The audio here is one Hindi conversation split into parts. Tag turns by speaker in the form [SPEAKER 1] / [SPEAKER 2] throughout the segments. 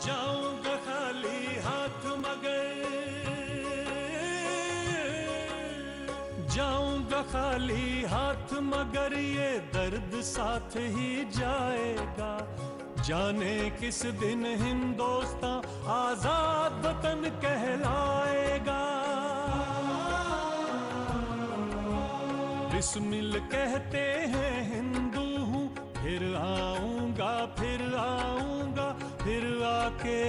[SPEAKER 1] जाऊंगा खाली हाथ मगर, जाऊंगा खाली हाथ मगर ये दर्द साथ ही जाएगा। जाने किस दिन हिंदुस्तां आजाद वतन कहलाएगा। बिस्मिल कहते हैं हिंदू हूँ, फिर आऊंगा फिर आऊंगा, फिर आके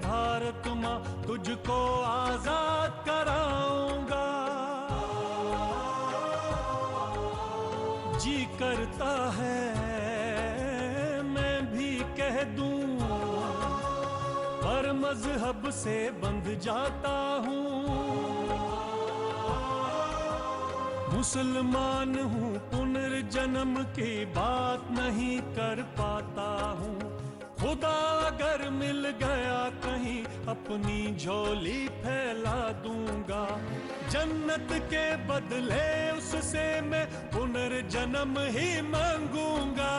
[SPEAKER 1] भारत माँ तुझको आजाद कराऊंगा। जी करता है मैं भी कह दूं, पर मजहब से बंध जाता हूँ। मुसलमान हूँ, पुनर्जन्म की बात नहीं कर पाता हूँ। खुदा अगर मिल गया कहीं अपनी झोली फैला दूंगा। जन्नत के बदले उससे मैं पुनर्जन्म ही मांगूंगा।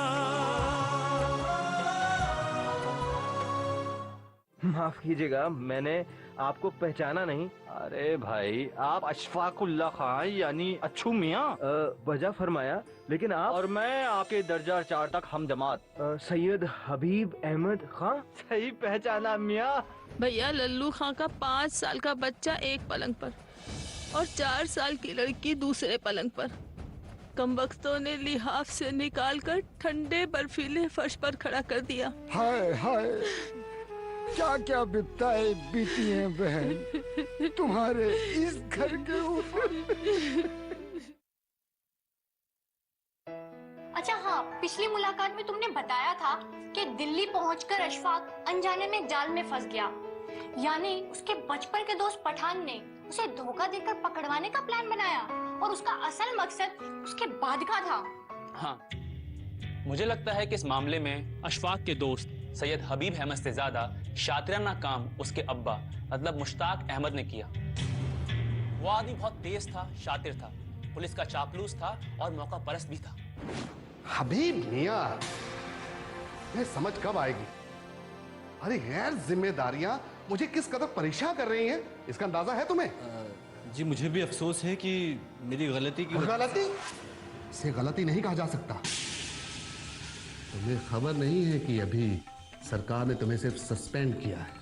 [SPEAKER 2] माफ कीजिएगा, मैंने आपको पहचाना नहीं।
[SPEAKER 3] अरे भाई, आप अशफाकुल्लाह खान यानी अच्छू मियाँ?
[SPEAKER 2] वजह फरमाया, लेकिन आप?
[SPEAKER 3] और मैं आपके दर्जा 4 तक हम जमात
[SPEAKER 2] सैयद हबीब अहमद खान।
[SPEAKER 3] सही पहचाना मियाँ।
[SPEAKER 4] भैया, लल्लू खां का 5 साल का बच्चा एक पलंग पर और 4 साल की लड़की दूसरे पलंग पर। कमबख्तों ने लिहाफ से निकालकर ठंडे बर्फीले फर्श पर खड़ा कर दिया।
[SPEAKER 5] हाय हाय, क्या क्या बिपताएं बीती हैं बहन तुम्हारे इस घर के ऊपर।
[SPEAKER 6] अच्छा हाँ, पिछली मुलाकात में तुमने बताया था कि दिल्ली पहुंचकर अशफाक अनजाने में जाल में फंस गया। यानी उसके बचपन के दोस्त पठान ने उसे धोखा देकर पकड़वाने का प्लान बनाया और उसका असल मकसद उसके बाद का था।
[SPEAKER 7] हाँ, मुझे लगता है कि इस मामले में अशफाक के दोस्त सैयद हबीब अहमद से ज्यादा शातिराना काम उसके अब्बा मतलब मुश्ताक अहमद ने किया। वो आदमी बहुत तेज था, शातिर था, पुलिस का चापलूस था और मौका परस्त भी था।
[SPEAKER 8] हबीब मियाँ, ये समझ कब आएगी? अरे गैर जिम्मेदारियां मुझे किस कदर परेशान कर रही हैं, इसका अंदाजा है तुम्हें?
[SPEAKER 9] जी, मुझे भी अफसोस है कि मेरी गलती की।
[SPEAKER 8] गलती? इसे गलती नहीं कहा जा सकता। तुम्हें खबर नहीं है कि अभी सरकार ने तुम्हें सिर्फ सस्पेंड किया है।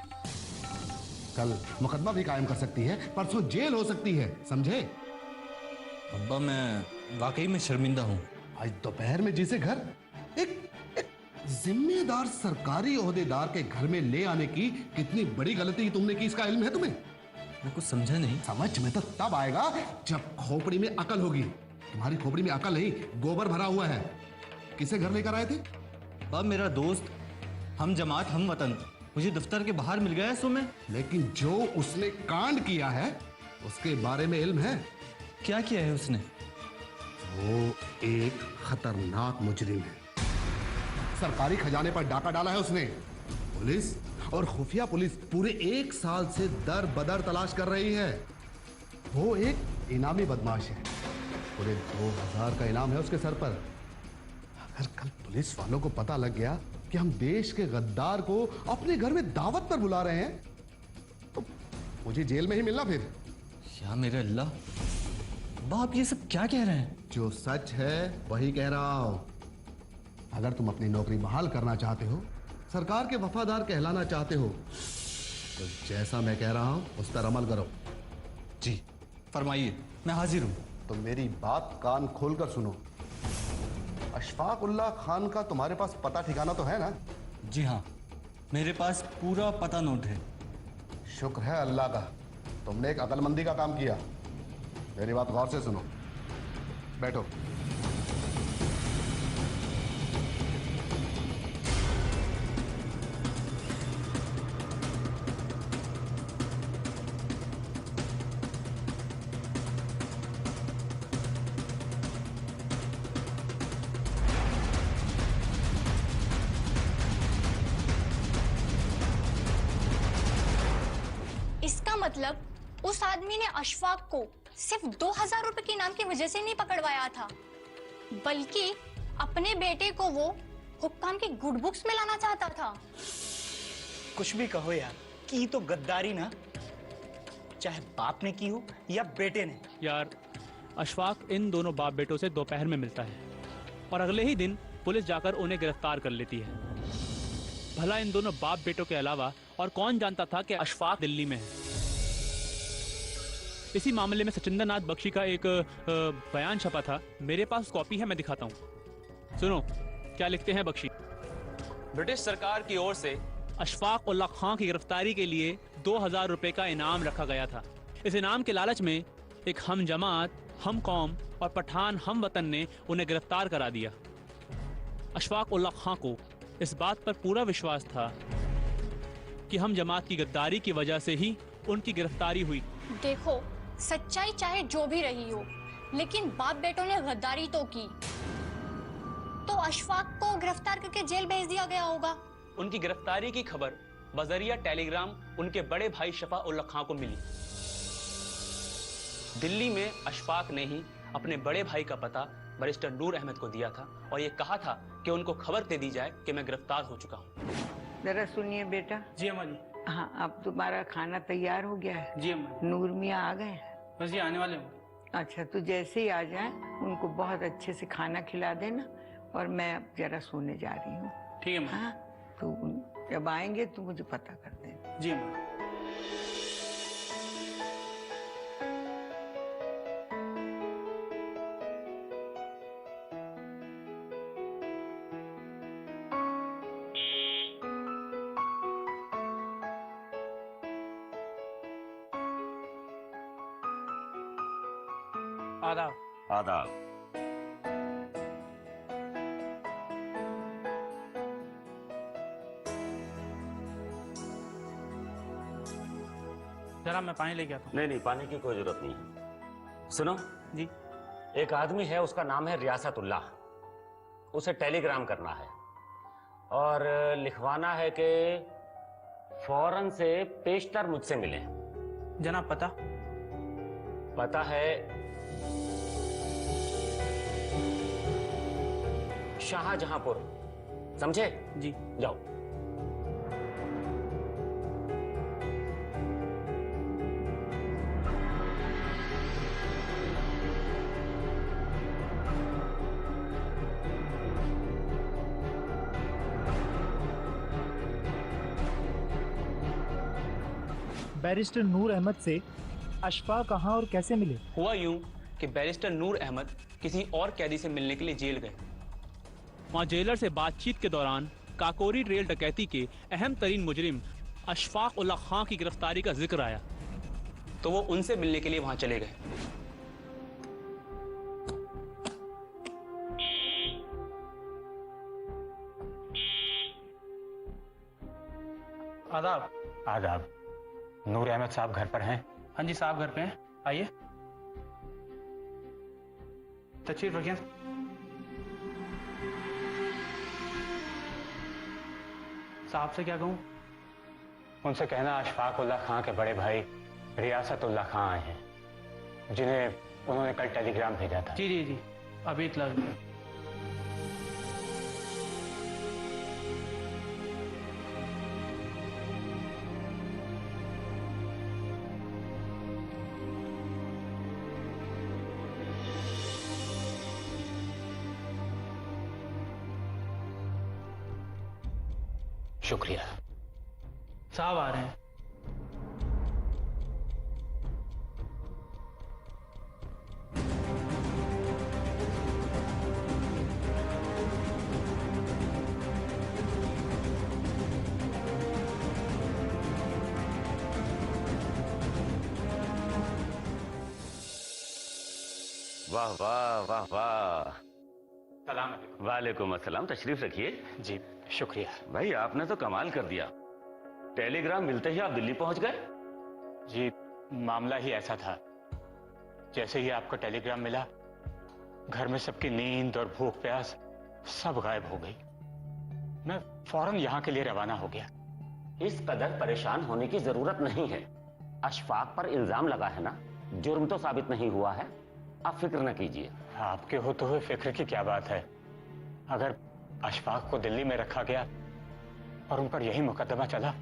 [SPEAKER 8] कल मुकदमा भी कायम कर सकती है, परसों जेल हो सकती है, समझे?
[SPEAKER 9] अब्बा, मैं वाकई में शर्मिंदा हूँ।
[SPEAKER 8] आज दोपहर में जिसे घर एक जिम्मेदार सरकारी ओहदेदार के घर में ले आने की कितनी बड़ी गलती तुमने की, इसका इल्म है तुम्हें?
[SPEAKER 9] मैं कुछ समझा नहीं।
[SPEAKER 8] समझ में तो तब आएगा जब खोपड़ी में अकल होगी। तुम्हारी खोपड़ी में अकल नहीं, गोबर भरा हुआ है। किसे घर लेकर आए थे?
[SPEAKER 9] अब मेरा दोस्त हम जमात हम वतन मुझे दफ्तर के बाहर मिल गया सुबह।
[SPEAKER 8] लेकिन जो उसने कांड किया है उसके बारे में इल्म है?
[SPEAKER 9] क्या किया है उसने?
[SPEAKER 8] वो एक खतरनाक मुजरिम है। सरकारी खजाने पर डाका डाला है उसने। पुलिस और खुफिया पुलिस पूरे 1 साल से दर बदर तलाश कर रही है। वो एक इनामी बदमाश है, पूरे 2000 का इनाम है उसके सर पर। अगर कल पुलिस वालों को पता लग गया कि हम देश के गद्दार को अपने घर में दावत पर बुला रहे हैं तो मुझे जेल में ही मिलना फिर।
[SPEAKER 9] या मेरे अल्लाह, बाप ये सब क्या कह रहे हैं?
[SPEAKER 8] जो सच है वही कह रहा हूं। अगर तुम अपनी नौकरी बहाल करना चाहते हो, सरकार के वफादार कहलाना चाहते हो, तो जैसा मैं कह रहा हूं उस पर अमल करो।
[SPEAKER 9] जी फरमाइए, मैं हाजिर हूं।
[SPEAKER 8] तो मेरी बात कान खोलकर सुनो। अशफाकुल्लाह खान का तुम्हारे पास पता ठिकाना तो है ना?
[SPEAKER 9] जी हाँ, मेरे पास पूरा पता नोट है।
[SPEAKER 8] शुक्र है अल्लाह का, तुमने एक अकलमंदी का काम किया। मेरी बात गौर से सुनो, बैठो।
[SPEAKER 6] मतलब उस आदमी ने अशफाक को सिर्फ 2000 रुपए के इनाम की वजह से नहीं पकड़वाया था, बल्कि अपने बेटे को वो हुक्काम की गुड बुक्स में लाना चाहता था।
[SPEAKER 10] कुछ भी कहो यार, की तो गद्दारी ना, चाहे बाप ने की हो या बेटे ने।
[SPEAKER 7] यार अशफाक इन दोनों बाप बेटों से दोपहर में मिलता है और अगले ही दिन पुलिस जाकर उन्हें गिरफ्तार कर लेती है। भला इन दोनों बाप बेटों के अलावा और कौन जानता था कि अशफाक दिल्ली में है। इसी मामले में सचिंदर नाथ बख्शी का एक बयान छपा था, मेरे पास कॉपी है, मैं दिखाता हूँ। सुनो क्या लिखते हैं बख्शी। ब्रिटिश सरकार की ओर से अशफाक उल्ला खां की गिरफ्तारी के लिए 2000 रुपए का इनाम रखा गया था। इस इनाम के लालच में एक हम जमात, हम कौम और पठान हम वतन ने उन्हें गिरफ्तार करा दिया। अशफाक उल्ला खां को इस बात पर पूरा विश्वास था कि हम जमात की गद्दारी की वजह से ही उनकी गिरफ्तारी हुई।
[SPEAKER 6] देखो, सच्चाई चाहे जो भी रही हो, लेकिन बाप बेटों ने गद्दारी तो की, तो अशफाक को गिरफ्तार करके जेल भेज दिया गया होगा।
[SPEAKER 7] उनकी गिरफ्तारी की खबर बजरिया टेलीग्राम उनके बड़े भाई शफा उल्ला खां को मिली। दिल्ली में अशफाक ने ही अपने बड़े भाई का पता बैरिस्टर नूर अहमद को दिया था और ये कहा था कि उनको खबर दे दी जाए कि मैं गिरफ्तार हो चुका हूँ।
[SPEAKER 11] जरा सुनिए बेटा।
[SPEAKER 10] जी अम्मा जी।
[SPEAKER 11] हाँ, अब तुम्हारा खाना तैयार हो गया है?
[SPEAKER 10] जी अम्मा जी।
[SPEAKER 11] नूर मियाँ आ गए?
[SPEAKER 10] बस ये आने वाले हैं।
[SPEAKER 11] अच्छा, तो जैसे ही आ जाए उनको बहुत अच्छे से खाना खिला देना और मैं अब जरा सोने जा रही हूँ।
[SPEAKER 10] ठीक है।
[SPEAKER 11] हाँ, तो जब आएंगे तो मुझे पता कर देना।
[SPEAKER 10] जी अम्मा। आदाब।
[SPEAKER 12] आदाब।
[SPEAKER 10] जरा मैं पानी लेके आता हूँ।
[SPEAKER 12] नहीं, पानी की कोई जरूरत नहीं है। सुनो
[SPEAKER 10] जी।
[SPEAKER 12] एक आदमी है, उसका नाम है रियासतुल्लाह। उसे टेलीग्राम करना है और लिखवाना है कि फौरन से पेशतर मुझसे मिले।
[SPEAKER 10] जनाब पता
[SPEAKER 12] है शाहजहांपुर, समझे?
[SPEAKER 10] जी।
[SPEAKER 12] जाओ।
[SPEAKER 13] बैरिस्टर नूर अहमद से अशफाक कहाँ और कैसे मिले?
[SPEAKER 7] हुआ यूं कि बैरिस्टर नूर अहमद किसी और कैदी से मिलने के लिए जेल गए। वहां जेलर से बातचीत के दौरान काकोरी रेल डकैती के अहम तरीन मुजरिम अशफाक उल्ला खां की गिरफ्तारी का जिक्र आया, तो वो उनसे मिलने के लिए वहां चले गए।
[SPEAKER 10] आदाब।
[SPEAKER 14] आदाब। नूर अहमद साहब घर पर हैं?
[SPEAKER 10] हाँ जी साहब घर पे हैं, आइए। तशरीफ रखिए। साहब से क्या कहूँ?
[SPEAKER 14] उनसे कहना अशफाक उल्ला खां के बड़े भाई रियासतुल्लाह खां आए हैं, जिन्हें उन्होंने कल टेलीग्राम भेजा था।
[SPEAKER 10] जी जी जी, अभी इतला दिया।
[SPEAKER 14] शुक्रिया।
[SPEAKER 10] साहब आ रहे हैं।
[SPEAKER 12] वाह वाह वाह वाह।
[SPEAKER 14] सलाम।
[SPEAKER 12] वालेकुम अस्सलाम। तशरीफ रखिए।
[SPEAKER 14] जी शुक्रिया।
[SPEAKER 12] भाई आपने तो कमाल कर दिया, टेलीग्राम मिलते ही आप दिल्ली पहुंच गए।
[SPEAKER 14] जी मामला ही ऐसा था, जैसे ही आपका टेलीग्राम मिला घर में सबकी नींद और भूख प्यास सब गायब हो गई। मैं फौरन यहाँ के लिए रवाना हो गया।
[SPEAKER 12] इस कदर परेशान होने की जरूरत नहीं है। अशफाक पर इल्जाम लगा है ना, जुर्म तो साबित नहीं हुआ है। आप फिक्र न कीजिए।
[SPEAKER 14] आपके होते हुए फिक्र की क्या बात है? अगर अशफाक को दिल्ली में रखा गया और उन पर यही मुकदमा चला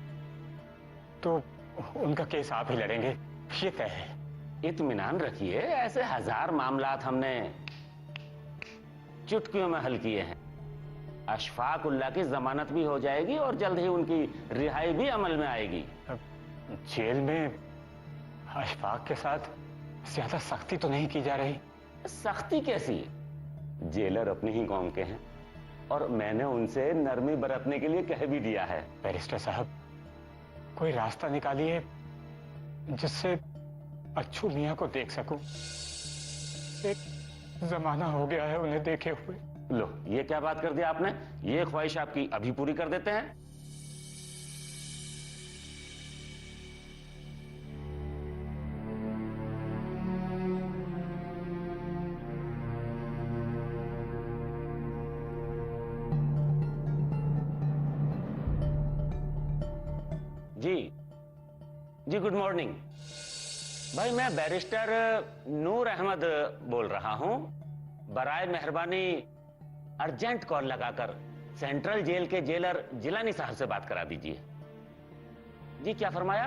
[SPEAKER 14] तो उनका केस आप ही लड़ेंगे, ये तय है।
[SPEAKER 12] इत्मीनान रखिए, ऐसे 1000 मामलात हमने चुटकियों में हल किए हैं। अशफाक उल्लाह की जमानत भी हो जाएगी और जल्द ही उनकी रिहाई भी अमल में आएगी।
[SPEAKER 14] जेल में अशफाक के साथ ज्यादा सख्ती तो नहीं की जा रही?
[SPEAKER 12] सख्ती कैसी? जेलर अपनी ही कौम के हैं और मैंने उनसे नरमी बरतने के लिए कह भी दिया है।
[SPEAKER 14] बैरिस्टर साहब, कोई रास्ता निकालिए जिससे अच्छू मियां को देख सकूं। एक जमाना हो गया है उन्हें देखे हुए।
[SPEAKER 12] लो, ये क्या बात कर दिया आपने? ये ख्वाहिश आपकी अभी पूरी कर देते हैं। जी गुड मॉर्निंग भाई, मैं बैरिस्टर नूर अहमद बोल रहा हूं। बराए मेहरबानी अर्जेंट कॉल लगाकर सेंट्रल जेल के जेलर जिलानी साहब से बात करा दीजिए। जी क्या फरमाया?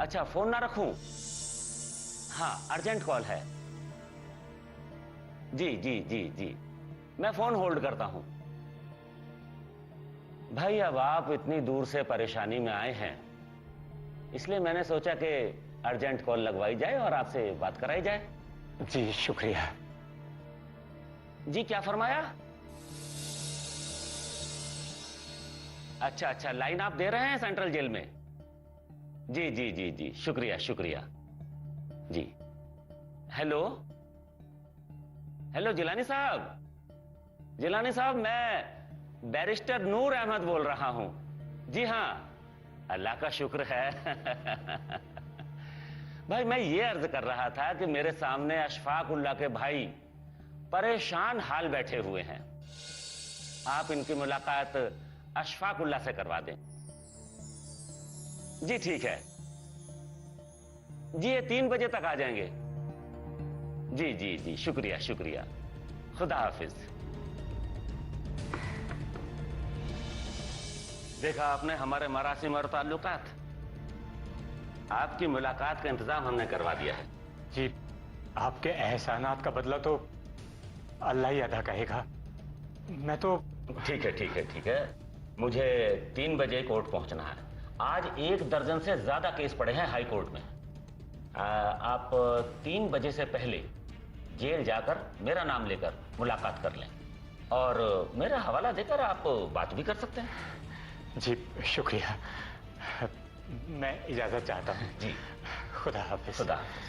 [SPEAKER 12] अच्छा, फोन ना रखूं? हाँ, अर्जेंट कॉल है। जी जी जी जी, मैं फोन होल्ड करता हूं। भाई, अब आप इतनी दूर से परेशानी में आए हैं, इसलिए मैंने सोचा कि अर्जेंट कॉल लगवाई जाए और आपसे बात कराई जाए।
[SPEAKER 14] जी शुक्रिया।
[SPEAKER 12] जी क्या फरमाया? अच्छा अच्छा, लाइन आप दे रहे हैं सेंट्रल जेल में? जी जी जी जी, शुक्रिया शुक्रिया जी। हेलो हेलो जिलानी साहब, जिलानी साहब, मैं बैरिस्टर नूर अहमद बोल रहा हूं। जी हाँ, अल्लाह का शुक्र है। भाई, मैं ये अर्ज कर रहा था कि मेरे सामने अशफाक उल्लाह के भाई परेशान हाल बैठे हुए हैं। आप इनकी मुलाकात अशफाक उल्लाह से करवा दें। जी ठीक है जी, ये 3 बजे तक आ जाएंगे। जी जी जी, शुक्रिया शुक्रिया, खुदा हाफिज। देखा आपने हमारे मरासिम और ताल्लुकात, आपकी मुलाकात का इंतजाम हमने करवा दिया है।
[SPEAKER 14] जी, आपके एहसानात का बदला तो अल्लाह ही अदा करेगा। मैं तो
[SPEAKER 12] ठीक है ठीक है ठीक है, मुझे 3 बजे कोर्ट पहुंचना है। आज 1 दर्जन से ज्यादा केस पड़े हैं हाई कोर्ट में। आप 3 बजे से पहले जेल जाकर मेरा नाम लेकर मुलाकात कर लें और मेरा हवाला देकर आप बात भी कर सकते हैं।
[SPEAKER 14] जी शुक्रिया, मैं इजाजत चाहता हूँ।
[SPEAKER 12] जी,
[SPEAKER 14] खुदा हाफिज।
[SPEAKER 12] खुदा हाफिज।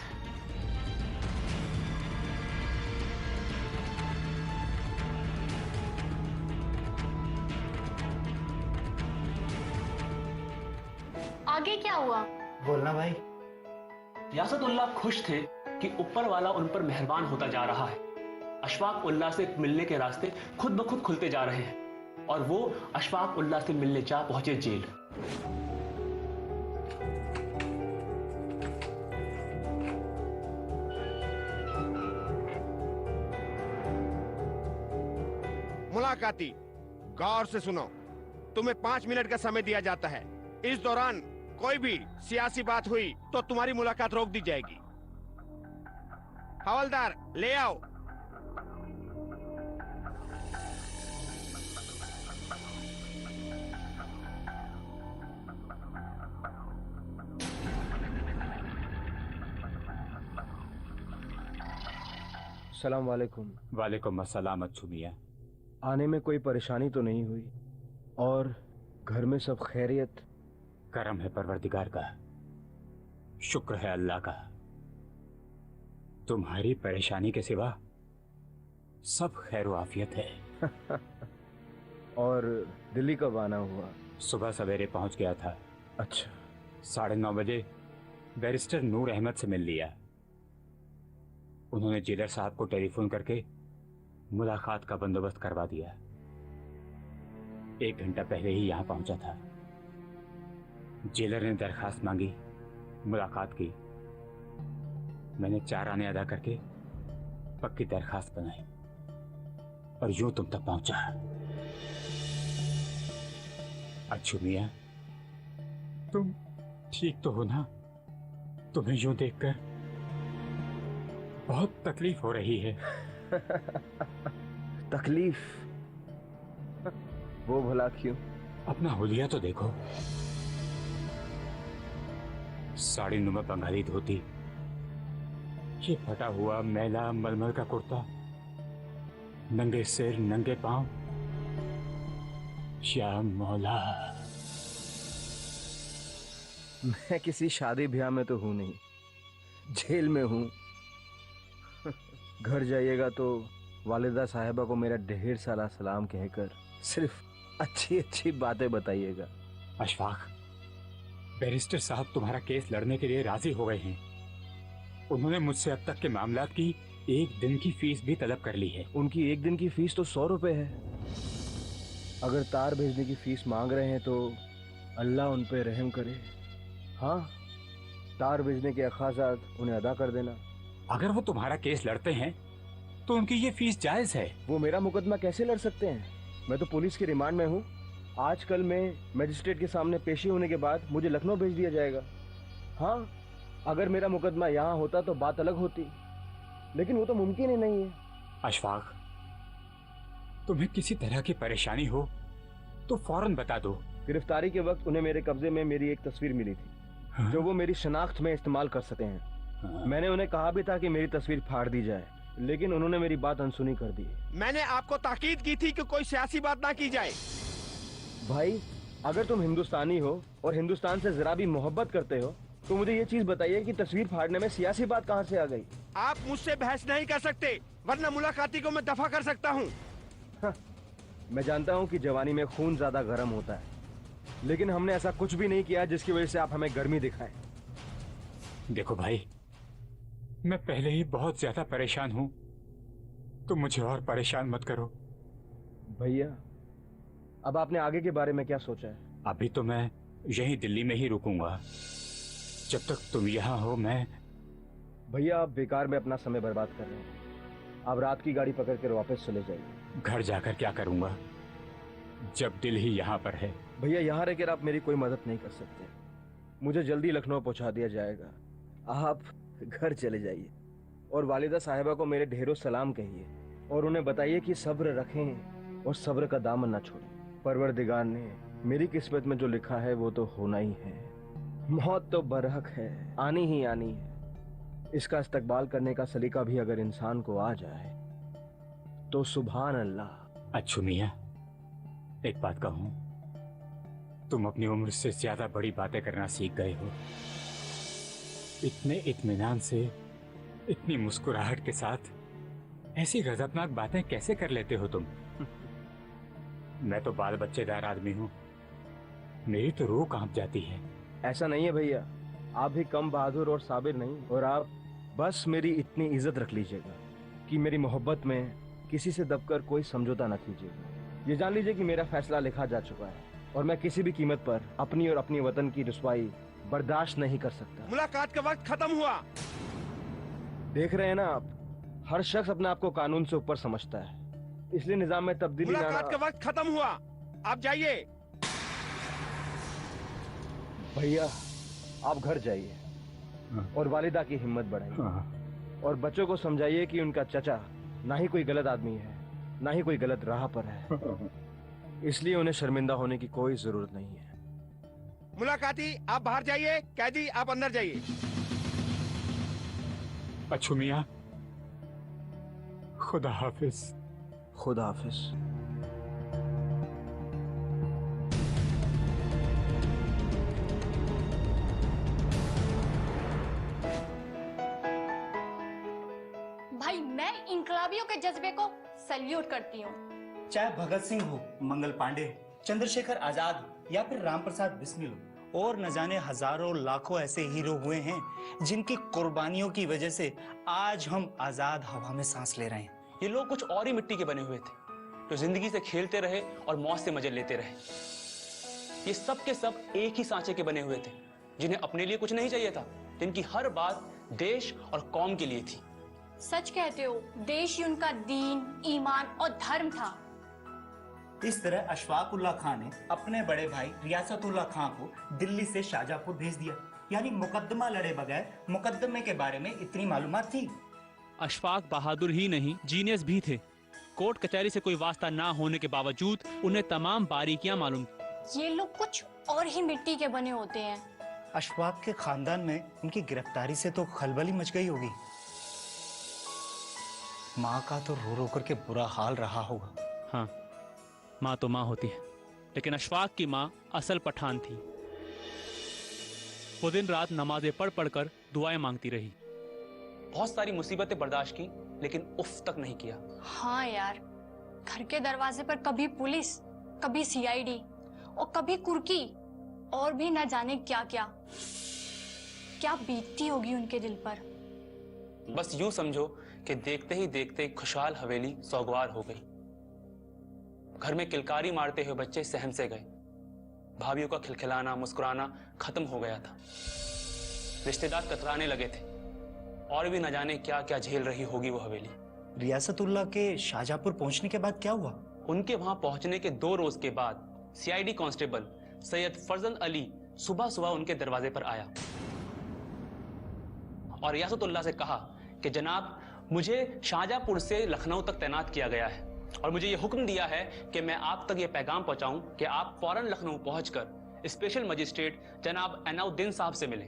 [SPEAKER 6] आगे क्या हुआ?
[SPEAKER 7] बोलना भाई। रियासतुल्लाह खुश थे कि ऊपर वाला उन पर मेहरबान होता जा रहा है। अशफाक उल्लाह से मिलने के रास्ते खुद ब खुद खुलते जा रहे हैं और वो अशफाक उल्लाह से मिलने जा पहुंचे जेल।
[SPEAKER 15] मुलाकाती, गौर से सुनो। तुम्हें 5 मिनट का समय दिया जाता है। इस दौरान कोई भी सियासी बात हुई तो तुम्हारी मुलाकात रोक दी जाएगी। हवलदार, ले आओ।
[SPEAKER 2] सलाम वालेकुम।
[SPEAKER 14] वालेकुम अस्सलाम अच्छू मियां।
[SPEAKER 2] आने में कोई परेशानी तो नहीं हुई और घर में सब खैरियत?
[SPEAKER 14] करम है परवरदिगार का, शुक्र है अल्लाह का। तुम्हारी परेशानी के सिवा सब खैर आफियत है।
[SPEAKER 2] और दिल्ली कब आना हुआ?
[SPEAKER 14] सुबह सवेरे पहुंच गया था।
[SPEAKER 2] अच्छा।
[SPEAKER 14] 9:30 बजे बैरिस्टर नूर अहमद से मिल लिया। उन्होंने जेलर साहब को टेलीफोन करके मुलाकात का बंदोबस्त करवा दिया। 1 घंटा पहले ही यहां पहुंचा था। जेलर ने दरखास्त मांगी, मुलाकात की। मैंने 4 आने अदा करके पक्की दरखास्त बनाई और यूं तुम तक पहुंचा। अच्छू मियां, तुम ठीक तो हो ना? तुम्हें यूं देखकर बहुत तकलीफ हो रही है।
[SPEAKER 2] तकलीफ? वो भला क्यों?
[SPEAKER 14] अपना हुलिया तो देखो। साड़ी नुमा बंगाली धोती, ये फटा हुआ मैला मलमल का कुर्ता, नंगे सिर नंगे पांव। या मौला,
[SPEAKER 2] मैं किसी शादी ब्याह में तो हूं नहीं, जेल में हूं। घर जाइएगा तो वालिदा साहिबा को मेरा ढेर सारा सलाम कहकर सिर्फ अच्छी अच्छी बातें बताइएगा।
[SPEAKER 14] अशफाक, बैरिस्टर साहब तुम्हारा केस लड़ने के लिए राजी हो गए हैं। उन्होंने मुझसे अब तक के मामलात की एक दिन की फीस भी तलब कर ली है।
[SPEAKER 2] उनकी एक दिन की फीस तो 100 रुपए है। अगर तार भेजने की फीस मांग रहे हैं तो अल्लाह उन पे रहम करे। हाँ, तार भेजने के अखराजात उन्हें अदा कर देना।
[SPEAKER 14] अगर वो तुम्हारा केस लड़ते हैं तो उनकी ये फीस जायज है।
[SPEAKER 2] वो मेरा मुकदमा कैसे लड़ सकते हैं? मैं तो पुलिस के रिमांड में हूँ। आजकल में मजिस्ट्रेट के सामने पेशी होने के बाद मुझे लखनऊ भेज दिया जाएगा। हाँ, अगर मेरा मुकदमा यहाँ होता तो बात अलग होती, लेकिन वो तो मुमकिन ही नहीं है।
[SPEAKER 14] अशफाक, तुम्हें किसी तरह की परेशानी हो तो फौरन बता दो।
[SPEAKER 2] गिरफ्तारी के वक्त उन्हें मेरे कब्जे में मेरी एक तस्वीर मिली थी। हाँ? जो वो मेरी शनाख्त में इस्तेमाल कर सकते हैं। हाँ? मैंने उन्हें कहा भी था कि मेरी तस्वीर फाड़ दी जाए, लेकिन उन्होंने मेरी बात अनसुनी कर दी।
[SPEAKER 15] मैंने आपको ताकीद की थी कि कोई सियासी बात ना की जाए।
[SPEAKER 2] भाई, अगर तुम हिंदुस्तानी हो और हिंदुस्तान से जरा भी मोहब्बत करते हो तो मुझे ये चीज बताइए कि तस्वीर फाड़ने में सियासी बात कहाँ से आ गई?
[SPEAKER 15] आप मुझसे बहस नहीं कर सकते, वरना मुलाकाती को मैं दफा कर सकता हूँ।
[SPEAKER 2] हाँ, मैं जानता हूँ कि जवानी में खून ज्यादा गर्म होता है, लेकिन हमने ऐसा कुछ भी नहीं किया जिसकी वजह से आप हमें गर्मी दिखाएं।
[SPEAKER 14] देखो भाई, मैं पहले ही बहुत ज्यादा परेशान हूँ, तो मुझे और परेशान मत करो।
[SPEAKER 2] भैया, अब आपने आगे के बारे में क्या सोचा है?
[SPEAKER 14] अभी तो मैं यहीं दिल्ली में ही रुकूंगा जब तक तुम यहाँ हो। मैं
[SPEAKER 2] भैया, आप बेकार में अपना समय बर्बाद कर रहे हैं। आप रात की गाड़ी पकड़ कर वापस चले जाइए।
[SPEAKER 14] घर जाकर क्या करूंगा जब दिल ही यहाँ पर है?
[SPEAKER 2] भैया, यहाँ रहकर आप मेरी कोई मदद नहीं कर सकते। मुझे जल्दी लखनऊ पहुँचा दिया जाएगा। आप घर चले जाइए और वालिदा साहिबा को मेरे ढेरों सलाम कहिए और उन्हें बताइए कि सब्र रखें और सब्र का दामन न छोड़ें। परवरदिगार ने मेरी किस्मत में जो लिखा है वो तो होना ही है। मौत तो बरहक है, आनी ही आनी है। इसका इस्तकबाल करने का सलीका भी अगर इंसान को आ जाए तो सुभान अल्लाह।
[SPEAKER 14] अच्छू मियां, एक बात कहूं, तुम अपनी उम्र से ज्यादा बड़ी बातें करना सीख गए हो। इतने इत्मीनान से, इतनी मुस्कुराहट के साथ ऐसी गजबनाक बातें कैसे कर लेते हो तुम? मैं तो बाल बच्चेदार आदमी हूं, मेरी तो रूह कांप जाती है।
[SPEAKER 2] ऐसा नहीं है भैया, आप भी कम बहादुर और साबिर नहीं। और आप बस मेरी इतनी इज्जत रख लीजिएगा कि मेरी मोहब्बत में किसी से दबकर कोई समझौता न कीजिएगा। ये जान लीजिए कि मेरा फैसला लिखा जा चुका है और मैं किसी भी कीमत पर अपनी और अपनी वतन की रुसवाई बर्दाश्त नहीं कर सकता।
[SPEAKER 15] मुलाकात का वक्त खत्म हुआ।
[SPEAKER 2] देख रहे हैं ना आप, हर शख्स अपने आप को कानून से ऊपर समझता है, इसलिए निजाम में तब्दीली।
[SPEAKER 15] मुलाकात का वक्त खत्म हुआ, आप जाइए।
[SPEAKER 2] भैया, आप घर जाइए और वालिदा की हिम्मत बढ़ाइए और बच्चों को समझाइए कि उनका चचा ना ही कोई गलत आदमी है, ना ही कोई गलत राह पर है, इसलिए उन्हें शर्मिंदा होने की कोई जरूरत नहीं है।
[SPEAKER 15] मुलाकाती, आप बाहर जाइए। कैदी, आप अंदर जाइए।
[SPEAKER 14] अच्छू मियां, खुदा हाफिज।
[SPEAKER 2] खुदा हाफिज।
[SPEAKER 6] भाई, मैं इनकलाबियों के जज्बे को सल्यूट करती हूँ।
[SPEAKER 10] चाहे भगत सिंह हो, मंगल पांडे, चंद्रशेखर आजाद या फिर राम प्रसाद बिस्मिल और न जाने हजारों लाखों ऐसे हीरो हुए हैं जिनकी कुर्बानियों की वजह से आज हम आजाद हवा में सांस ले रहे हैं।
[SPEAKER 7] ये लोग कुछ और ही मिट्टी के बने हुए थे, जो जिंदगी से खेलते रहे और मौत से मजे लेते रहे। ये सब के सब एक ही सांचे के बने हुए थे, जिन्हें अपने लिए कुछ नहीं चाहिए था, जिनकी हर बात देश और कौम के लिए थी।
[SPEAKER 6] सच कहते हो, देश ही उनका दीन, ईमान और धर्म था।
[SPEAKER 10] इस तरह अशफाक उल्लाह खान ने अपने बड़े भाई रियासतुल्लाह खान को दिल्ली से शाहजहांपुर भेज दिया। यानी मुकदमा लड़े बगैर मुकदमे के बारे में इतनी मालूमात थी।
[SPEAKER 7] अशफाक बहादुर ही नहीं, जीनियस भी थे। कोर्ट कचहरी से कोई वास्ता ना होने के बावजूद उन्हें तमाम बारीकियां मालूम थी।
[SPEAKER 6] ये लोग कुछ और ही मिट्टी के बने होते हैं।
[SPEAKER 10] अशफाक के खानदान में इनकी गिरफ्तारी से तो खलबली मच गई होगी। माँ का तो रो रो करके बुरा हाल रहा होगा।
[SPEAKER 7] हाँ, माँ तो माँ होती है, लेकिन अशफाक की माँ असल पठान थी। वो दिन रात नमाजें पढ़ पढ़कर दुआएं मांगती रही। बहुत सारी मुसीबतें बर्दाश्त की, लेकिन उफ तक नहीं किया।
[SPEAKER 6] हाँ यार, घर के दरवाजे पर कभी पुलिस, कभी सीआईडी और कभी कुर्की और भी न जाने क्या क्या बीतती होगी उनके दिल पर।
[SPEAKER 7] बस यूं समझो कि देखते ही देखते खुशहाल हवेली सौगवार हो गई। घर में किलकारी मारते हुए बच्चे सहम से गए। भाभीयों का खिलखिलाना, मुस्कुराना खत्म हो गया था। रिश्तेदार कतराने लगे थे और भी न जाने क्या क्या झेल रही होगी वो हवेली।
[SPEAKER 10] रियासतुल्लाह के शाहजहांपुर पहुंचने के बाद क्या हुआ?
[SPEAKER 7] उनके वहां पहुंचने के 2 रोज के बाद सीआईडी कांस्टेबल सैयद फरजंद अली सुबह सुबह उनके दरवाजे पर आया और रियासतुल्लाह से कहा कि जनाब, मुझे शाहजहांपुर से लखनऊ तक तैनात किया गया है और मुझे यह हुक्म दिया है कि मैं आप तक यह पैगाम पहुंचाऊं कि आप फौरन लखनऊ पहुंचकर स्पेशल मजिस्ट्रेट जनाब एनाउद्दीन साहब से मिलें।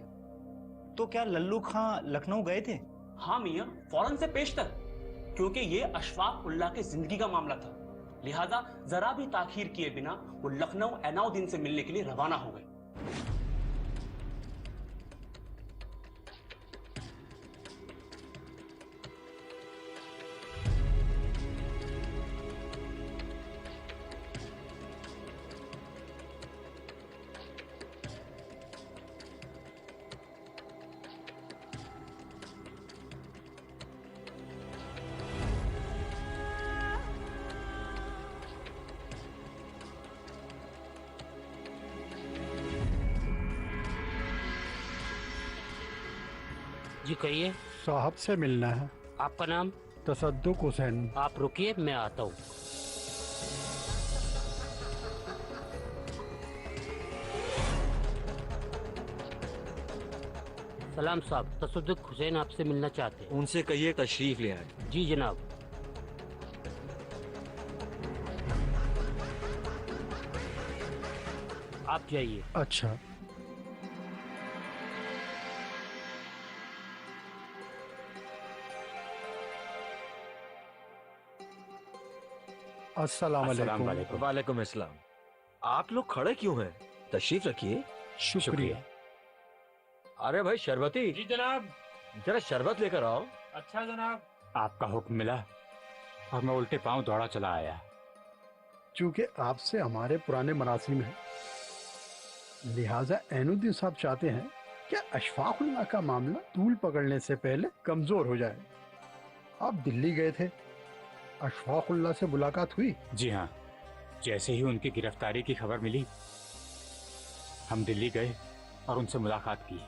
[SPEAKER 10] तो क्या लल्लू खां लखनऊ गए थे?
[SPEAKER 7] हाँ मियां, फौरन से पेशतर, क्योंकि ये अशफाक उल्लाह की जिंदगी का मामला था। लिहाजा जरा भी ताखीर किए बिना वो लखनऊ एनाउद्दीन से मिलने के लिए रवाना हो गए।
[SPEAKER 16] जी कहिए।
[SPEAKER 5] साहब से मिलना है।
[SPEAKER 16] आपका नाम?
[SPEAKER 5] तसद्दुक हुसैन।
[SPEAKER 16] आप रुकिए, मैं आता हूँ। सलाम साहब, तसद्दुक हुसैन आपसे मिलना चाहते हैं।
[SPEAKER 2] उनसे कहिए तशरीफ ले आए।
[SPEAKER 16] जी जनाब। आप जाइए।
[SPEAKER 5] अच्छा। अस्सलाम वालेकुम।
[SPEAKER 2] वालेकुम अस्सलाम। आप लोग खड़े क्यों हैं? तशरीफ रखिए।
[SPEAKER 5] शुक्रिया।
[SPEAKER 2] अरे भाई शरबती।
[SPEAKER 14] जी जनाब।
[SPEAKER 2] जरा शरबत लेकर आओ।
[SPEAKER 14] अच्छा जनाब। आपका हुक्म मिला और मैं उल्टे पांव दौड़ा चला आया।
[SPEAKER 5] चूंकि आपसे हमारे पुराने मरासिम हैं, लिहाजा ऐनुद्दीन साहब चाहते हैं कि अशफाक उल्लाह का मामला तूल पकड़ने से पहले कमजोर हो जाए। आप दिल्ली गए थे, अशफाक उल्लाह से मुलाकात हुई?
[SPEAKER 14] जी हाँ, जैसे ही उनकी गिरफ्तारी की खबर मिली हम दिल्ली गए और उनसे मुलाकात की।